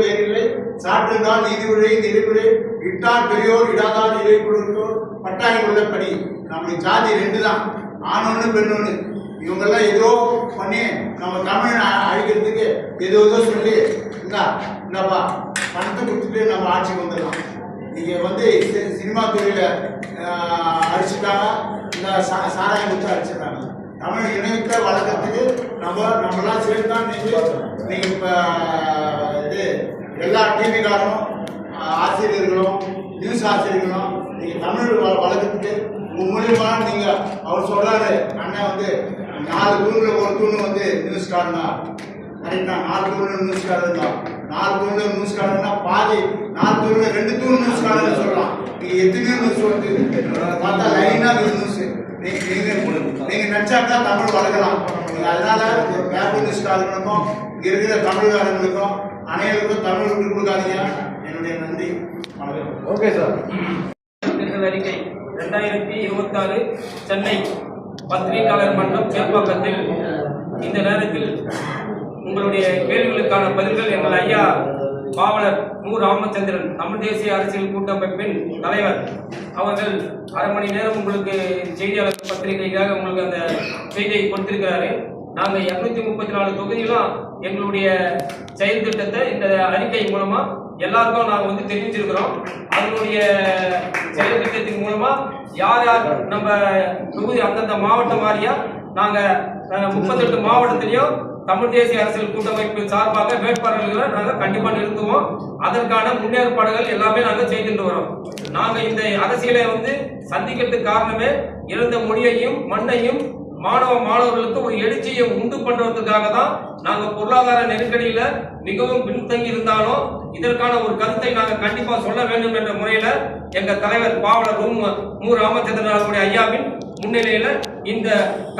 வேறில்லை சாற்றிருந்தால் நீதிவிழை நெறிவிழை இட்டார் பெரியோர் இடாதார் இறை கொடுத்தோர் பட்டாணி உள்ளபடி நம்முடைய ஜாதி ரெண்டு தான், ஆணொன்னு பெண்ணொன்னு. இவங்கெல்லாம் ஏதோ பண்ணி நம்ம தமிழ் அழிக்கிறதுக்கு ஏதோ சொல்லி இந்தாப்பா பணத்தை கொடுத்துட்டு நம்ம ஆட்சிக்கு வந்துடலாம். நீங்க சினிமா துறையில அடிச்சுட்டாங்க, இந்த சாராயம் கொடுத்து அடிச்சிடறாங்க. தமிழ் இணையத்தை வளர்க்கறதுக்கு நம்மளாம் சேர்ந்து தான் நீங்க இப்ப எல்லா டிவிக்காரனும் ஆசிரியர்களும் நியூஸ் ஆசிரியர்களும் நீங்க தமிழ் வளர்க்கறதுக்கு மூலியமா நீங்க அவர் சொல்றாரு, அண்ணன் 4 தூண்ல ஒரு தூண் நியூஸ்காரனா கரெக்டா, 4 தூண்ல நியூஸ்காரன் 4 தூண்ல நியூஸ்காரன்னா பாதி 4 தூண்ல 2 தூண் நியூஸ்காரன் சொல்லலாம். நீங்க எத்தனையோ நியூஸ் பார்த்தா லைனா நியூஸ் நீங்க நினைச்சாக்கா தமிழ் வளர்க்கலாம். அதனால பேப்பர் நியூஸ்காரங்களுக்கும் இங்க இருக்கிற தமிழ்காரங்களுக்கும் அனைவருக்கும் தமிழ் விட்டு கொடுக்காதீங்க. என்னுடைய நன்றி. Okay sir. அறிக்கை 2026 சென்னை பத்திரிகையாளர் மன்றம் சேப்பாக்கத்தில் இந்த நேரத்தில் உங்களுடைய கேள்விகளுக்கான பதில்கள் எங்கள் ஐயா பாவலர் மு. ராமச்சந்திரன் தமிழ் தேசிய அரசியல் கூட்டமைப்பின் தலைவர் அவர்கள் அரை மணி நேரம் உங்களுக்கு செய்தியாளர் பத்திரிகைக்காக உங்களுக்கு அந்த செய்தியை கொடுத்திருக்கிறாரு. நாங்கள் 234 தொகுதியிலும் எங்களுடைய செயல் திட்டத்தை இந்த அறிக்கை மூலமா எல்லாருக்கும் நாங்கள் தெரிவிச்சிருக்கிறோம். அதனுடைய செயல் திட்டத்தின் மூலமா யார் யார் நம்ம தொகுதி அந்தந்த மாவட்டம் வாரியா நாங்கள் 38 மாவட்டத்திலையும் தமிழ் தேசிய அரசியல் கூட்டமைப்பு சார்பாக வேட்பாளர்களை நாங்கள் கண்டிப்பாக நிறுத்துவோம். அதற்கான முன்னேற்பாடுகள் எல்லாமே நாங்கள் செய்துட்டு வரோம். நாங்கள் இந்த அரசியலை சந்திக்கிறதுக்கு காரணமே இழந்த மொழியையும் மண்ணையும் மாணவர்களுக்கு ஒரு எழுச்சியை உண்டு பண்றதுக்காக தான். நாங்கள் பொருளாதார நெருக்கடியில மிகவும் பின்தங்கி இருந்தாலும் இதற்கான ஒரு கருத்தை நாங்கள் கண்டிப்பா சொல்ல வேண்டும் என்ற முறையில எங்க தலைவர் பாவலர் மு. ராமச்சந்திரன் அவர்களுடைய ஐயாவின் முன்னிலையில இந்த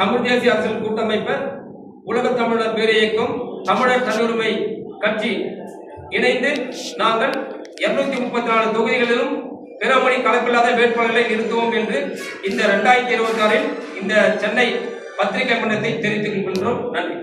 தமிழ் தேசிய அரசியல் கூட்டமைப்பை உலக தமிழர் பேரியக்கம் தமிழர் தன்னுரிமை கட்சி இணைந்து நாங்கள் 234 தொகுதிகளிலும் பிறமொழி கலப்பில்லாத வேட்பாளர்களை நிறுத்துவோம் என்று இந்த 2026 இந்த சென்னை பத்திரிகை மன்றத்தை தெரிவித்துக் கொள்கிறோம். நன்றி.